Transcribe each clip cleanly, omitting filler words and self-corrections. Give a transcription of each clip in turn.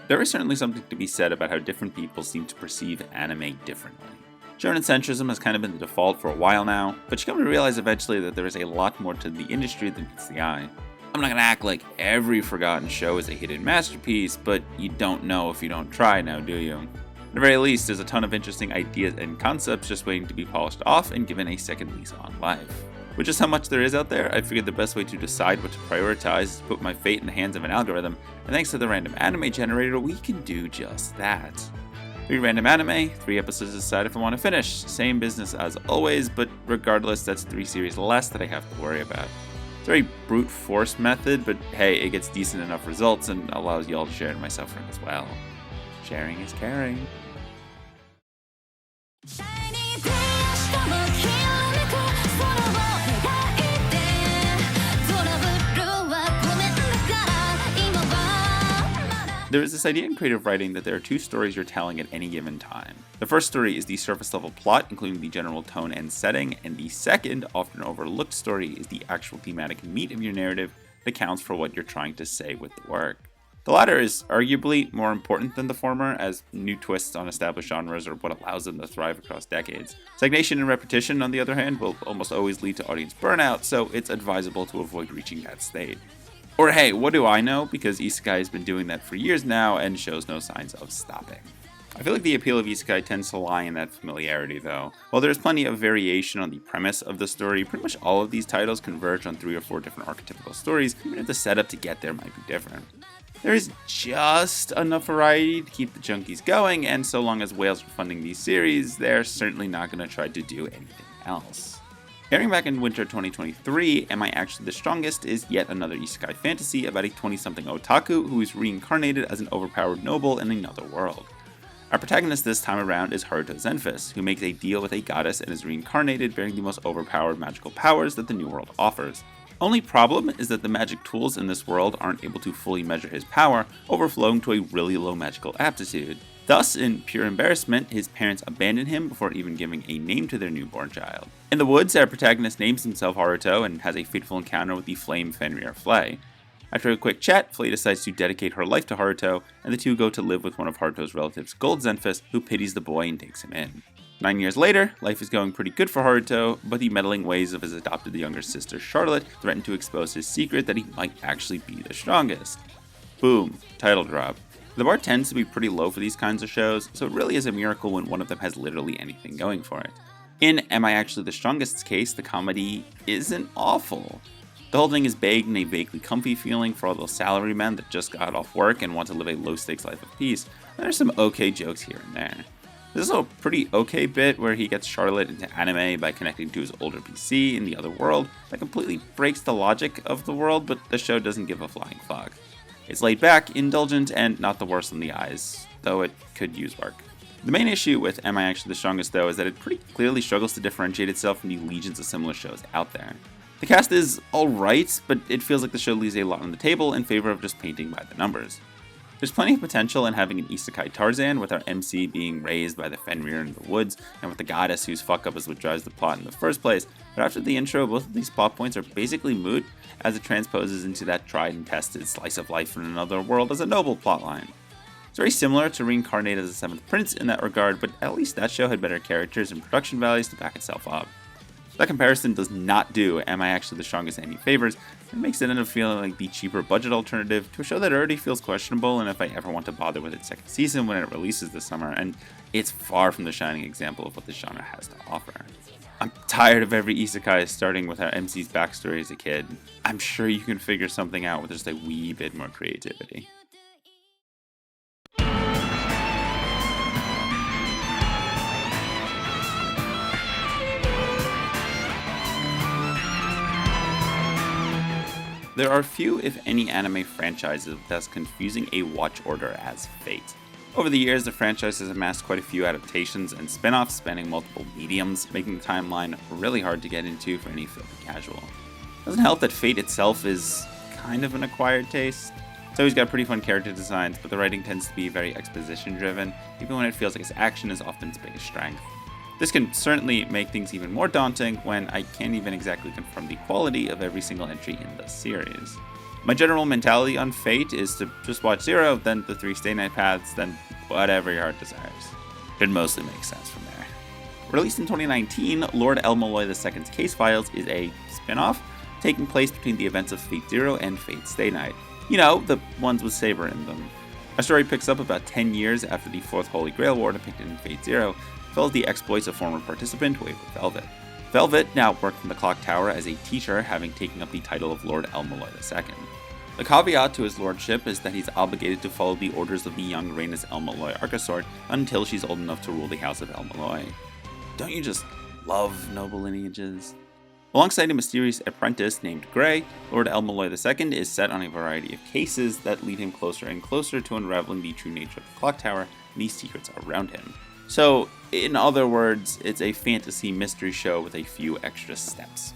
There is certainly something to be said about how different people seem to perceive anime differently. Shonen centrism has kind of been the default for a while now, but you come to realize eventually that there is a lot more to the industry than meets the eye. I'm not gonna act like every forgotten show is a hidden masterpiece, but you don't know if you don't try now, do you? At the very least, there's a ton of interesting ideas and concepts just waiting to be polished off and given a second lease on life. With just how much there is out there, I figured the best way to decide what to prioritize is to put my fate in the hands of an algorithm, and thanks to the random anime generator, we can do just that. 3 random anime, 3 episodes to decide if I want to finish. Same business as always, but regardless, that's 3 series less that I have to worry about. It's a very brute force method, but hey, it gets decent enough results and allows y'all to share in my suffering as well. Sharing is caring. There is this idea in creative writing that there are 2 stories you're telling at any given time. The first story is the surface level plot, including the general tone and setting, and the second, often overlooked story is the actual thematic meat of your narrative that accounts for what you're trying to say with the work. The latter is arguably more important than the former, as new twists on established genres are what allows them to thrive across decades. Stagnation and repetition, on the other hand, will almost always lead to audience burnout, so it's advisable to avoid reaching that state. Or hey, what do I know? Because isekai has been doing that for years now and shows no signs of stopping. I feel like the appeal of isekai tends to lie in that familiarity though. While there's plenty of variation on the premise of the story, pretty much all of these titles converge on 3 or 4 different archetypical stories, even if the setup to get there might be different. There is just enough variety to keep the junkies going, and so long as whales are funding these series, they're certainly not going to try to do anything else. Airing back in winter 2023, Am I Actually the Strongest is yet another isekai fantasy about a 20-something otaku who is reincarnated as an overpowered noble in another world. Our protagonist this time around is Haruto Zenfis, who makes a deal with a goddess and is reincarnated bearing the most overpowered magical powers that the new world offers. Only problem is that the magic tools in this world aren't able to fully measure his power, overflowing to a really low magical aptitude. Thus, in pure embarrassment, his parents abandon him before even giving a name to their newborn child. In the woods, our protagonist names himself Haruto and has a fateful encounter with the flame Fenrir Flay. After a quick chat, Flay decides to dedicate her life to Haruto, and the two go to live with one of Haruto's relatives, Gold Zenfis, who pities the boy and takes him in. 9 years later, life is going pretty good for Haruto, but the meddling ways of his adopted younger sister Charlotte threaten to expose his secret that he might actually be the strongest. Boom, title drop. The bar tends to be pretty low for these kinds of shows, so it really is a miracle when one of them has literally anything going for it. In Am I Actually the Strongest's case, the comedy isn't awful. The whole thing is baked in a vaguely comfy feeling for all those salarymen that just got off work and want to live a low-stakes life of peace, and there's some okay jokes here and there. There's also a pretty okay bit where he gets Charlotte into anime by connecting to his older PC in the other world that completely breaks the logic of the world, but the show doesn't give a flying fuck. It's laid back, indulgent, and not the worst in the eyes, though it could use work. The main issue with Am I Actually the Strongest, though, is that it pretty clearly struggles to differentiate itself from the legions of similar shows out there. The cast is alright, but it feels like the show leaves a lot on the table in favor of just painting by the numbers. There's plenty of potential in having an isekai Tarzan, with our MC being raised by the Fenrir in the woods, and with the goddess whose fuck-up is what drives the plot in the first place, but after the intro, both of these plot points are basically moot, as it transposes into that tried and tested slice of life in another world as a noble plotline. It's very similar to Reincarnate as the 7th Prince in that regard, but at least that show had better characters and production values to back itself up. That comparison does not do Am I Actually the Strongest any favors, and makes it end up feeling like the cheaper budget alternative to a show that already feels questionable and if I ever want to bother with its second season when it releases this summer, and it's far from the shining example of what the genre has to offer. I'm tired of every isekai starting with our MC's backstory as a kid. I'm sure you can figure something out with just a wee bit more creativity. There are few, if any, anime franchises with as confusing a watch order as Fate. Over the years, the franchise has amassed quite a few adaptations and spin-offs spanning multiple mediums, making the timeline really hard to get into for any filthy casual. It doesn't help that Fate itself is kind of an acquired taste. It's always got pretty fun character designs, but the writing tends to be very exposition-driven, even when it feels like its action is often its biggest strength. This can certainly make things even more daunting when I can't even exactly confirm the quality of every single entry in the series. My general mentality on Fate is to just watch Zero, then the 3 Stay Night paths, then whatever your heart desires. It mostly makes sense from there. Released in 2019, Lord El-Melloi II's Case Files is a spin-off taking place between the events of Fate Zero and Fate Stay Night. You know, the ones with Saber in them. Our story picks up about 10 years after the 4th Holy Grail War depicted in Fate Zero follows the exploits of former participant Wayward Velvet. Velvet now worked from the Clock Tower as a teacher, having taken up the title of Lord El-Melloi II. The caveat to his lordship is that he's obligated to follow the orders of the young Rhaenys El-Melloi Arcasort until she's old enough to rule the House of El-Melloi. Don't you just love noble lineages? Alongside a mysterious apprentice named Grey, Lord El-Melloi II is set on a variety of cases that lead him closer and closer to unraveling the true nature of the Clock Tower and the secrets around him. So, in other words, it's a fantasy mystery show with a few extra steps.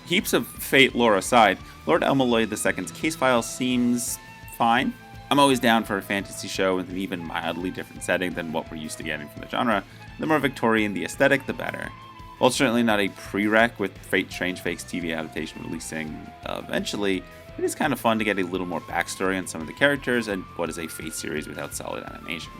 Heaps of Fate lore aside, Lord El-Melloi II's Case File seems fine. I'm always down for a fantasy show with an even mildly different setting than what we're used to getting from the genre. The more Victorian the aesthetic, the better. While it's certainly not a prereq with Fate Strange Fake's TV adaptation releasing eventually, it is kind of fun to get a little more backstory on some of the characters and what is a Fate series without solid animation.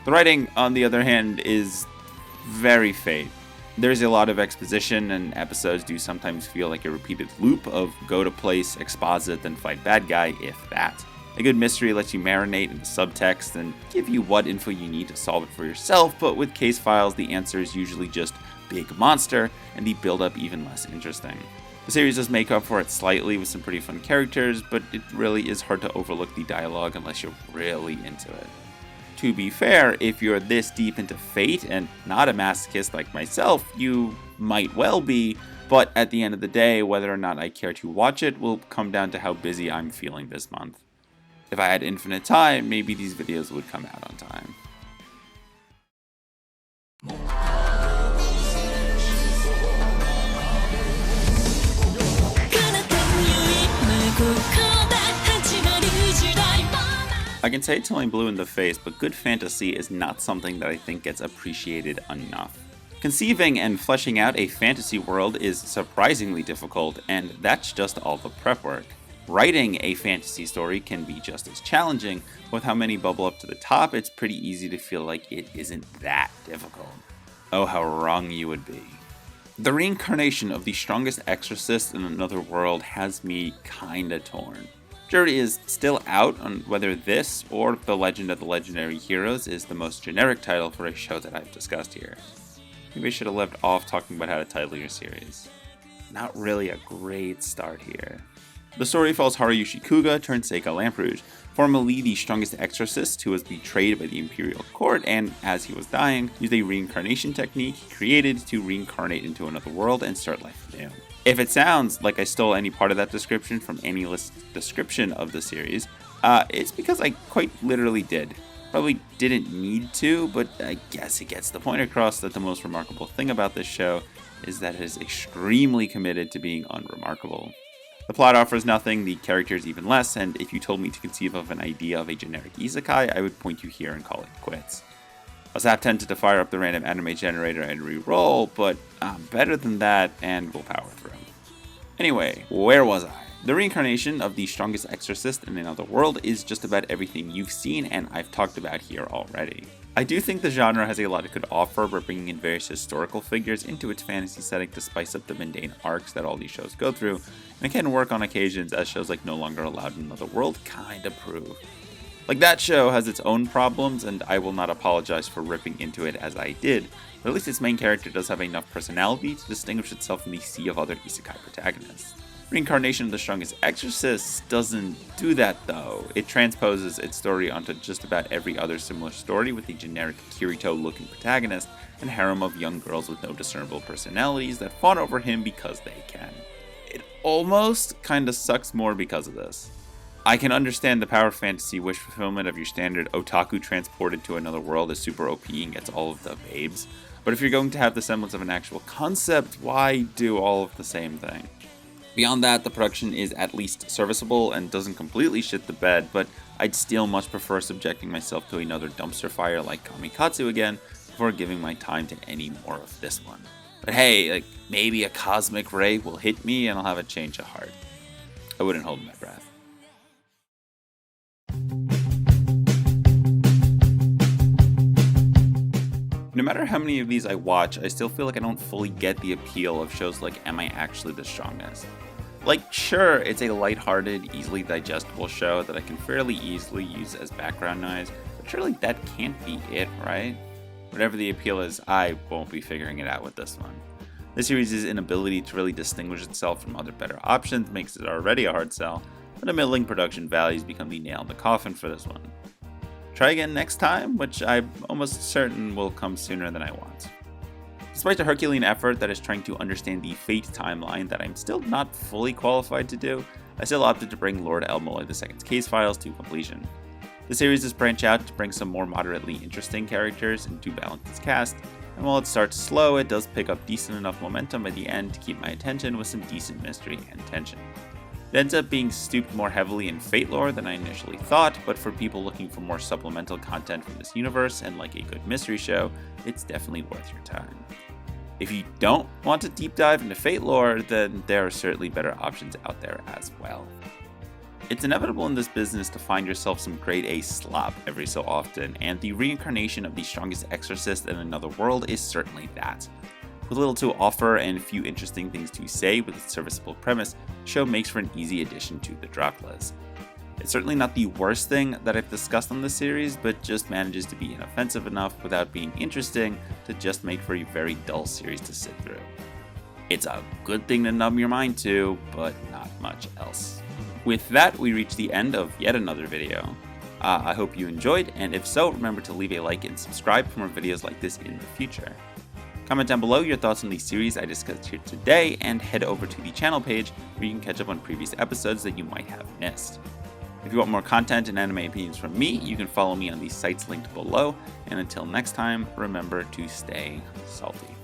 The writing, on the other hand, is very Fate. There's a lot of exposition, and episodes do sometimes feel like a repeated loop of go to place, exposit, then fight bad guy, if that. A good mystery lets you marinate in the subtext and give you what info you need to solve it for yourself, but with Case Files, the answer is usually just big monster, and the build-up even less interesting. The series does make up for it slightly with some pretty fun characters, but it really is hard to overlook the dialogue unless you're really into it. To be fair, if you're this deep into Fate and not a masochist like myself, you might well be, but at the end of the day, whether or not I care to watch it will come down to how busy I'm feeling this month. If I had infinite time, maybe these videos would come out on time. I can say it till I'm blue in the face, but good fantasy is not something that I think gets appreciated enough. Conceiving and fleshing out a fantasy world is surprisingly difficult, and that's just all the prep work. Writing a fantasy story can be just as challenging. With how many bubble up to the top, it's pretty easy to feel like it isn't that difficult. Oh, how wrong you would be. The reincarnation of the strongest exorcist in another world has me kinda torn. Jury is still out on whether this or The Legend of the Legendary Heroes is the most generic title for a show that I've discussed here. Maybe I should have left off talking about how to title your series. Not really a great start here. The story follows Haruyushi Kuga turned Seika Lamproot, formerly the strongest exorcist who was betrayed by the Imperial Court and, as he was dying, used a reincarnation technique he created to reincarnate into another world and start life anew. If it sounds like I stole any part of that description from any list description of the series, it's because I quite literally did. Probably didn't need to, but I guess it gets the point across that the most remarkable thing about this show is that it is extremely committed to being unremarkable. The plot offers nothing, the characters even less, and if you told me to conceive of an idea of a generic isekai, I would point you here and call it quits. I was not tempted to fire up the random anime generator and re-roll, but I'm better than that and will power through. Anyway, where was I? The reincarnation of the strongest exorcist in another world is just about everything you've seen and I've talked about here already. I do think the genre has a lot it could offer by bringing in various historical figures into its fantasy setting to spice up the mundane arcs that all these shows go through, and it can work on occasions as shows like No Longer Allowed in Another World kinda prove. Like, that show has its own problems, and I will not apologize for ripping into it as I did, but at least its main character does have enough personality to distinguish itself from the sea of other isekai protagonists. Reincarnation of the Strongest Exorcist doesn't do that though. It transposes its story onto just about every other similar story with a generic Kirito-looking protagonist and harem of young girls with no discernible personalities that fawn over him because they can. It almost kinda sucks more because of this. I can understand the power fantasy wish fulfillment of your standard otaku transported to another world is super OP and gets all of the babes, but if you're going to have the semblance of an actual concept, why do all of the same thing? Beyond that, the production is at least serviceable and doesn't completely shit the bed, but I'd still much prefer subjecting myself to another dumpster fire like Kamikatsu again before giving my time to any more of this one. But hey, maybe a cosmic ray will hit me and I'll have a change of heart. I wouldn't hold my breath. No matter how many of these I watch, I still feel like I don't fully get the appeal of shows like Am I Actually the Strongest? Like, sure, it's a lighthearted, easily digestible show that I can fairly easily use as background noise, but surely that can't be it, right? Whatever the appeal is, I won't be figuring it out with this one. The series' inability to really distinguish itself from other better options makes it already a hard sell, but a middling production values become the nail in the coffin for this one. Try again next time, which I'm almost certain will come sooner than I want. Despite the Herculean effort that is trying to understand the Fate timeline that I'm still not fully qualified to do, I still opted to bring Lord El-Melloi II's case files to completion. The series does branch out to bring some more moderately interesting characters and to balance its cast, and while it starts slow, it does pick up decent enough momentum by the end to keep my attention with some decent mystery and tension. It ends up being stooped more heavily in Fate lore than I initially thought, but for people looking for more supplemental content from this universe and like a good mystery show, it's definitely worth your time. If you don't want to deep dive into Fate lore, then there are certainly better options out there as well. It's inevitable in this business to find yourself some grade A slop every so often, and the reincarnation of the strongest exorcist in another world is certainly that. With little to offer and few interesting things to say with its serviceable premise, the show makes for an easy addition to the drop list. It's certainly not the worst thing that I've discussed on this series, but just manages to be inoffensive enough without being interesting to just make for a very dull series to sit through. It's a good thing to numb your mind to, but not much else. With that, we reach the end of yet another video. I hope you enjoyed, and if so, remember to leave a like and subscribe for more videos like this in the future. Comment down below your thoughts on the series I discussed here today, and head over to the channel page where you can catch up on previous episodes that you might have missed. If you want more content and anime opinions from me, you can follow me on the sites linked below, and until next time, remember to stay salty.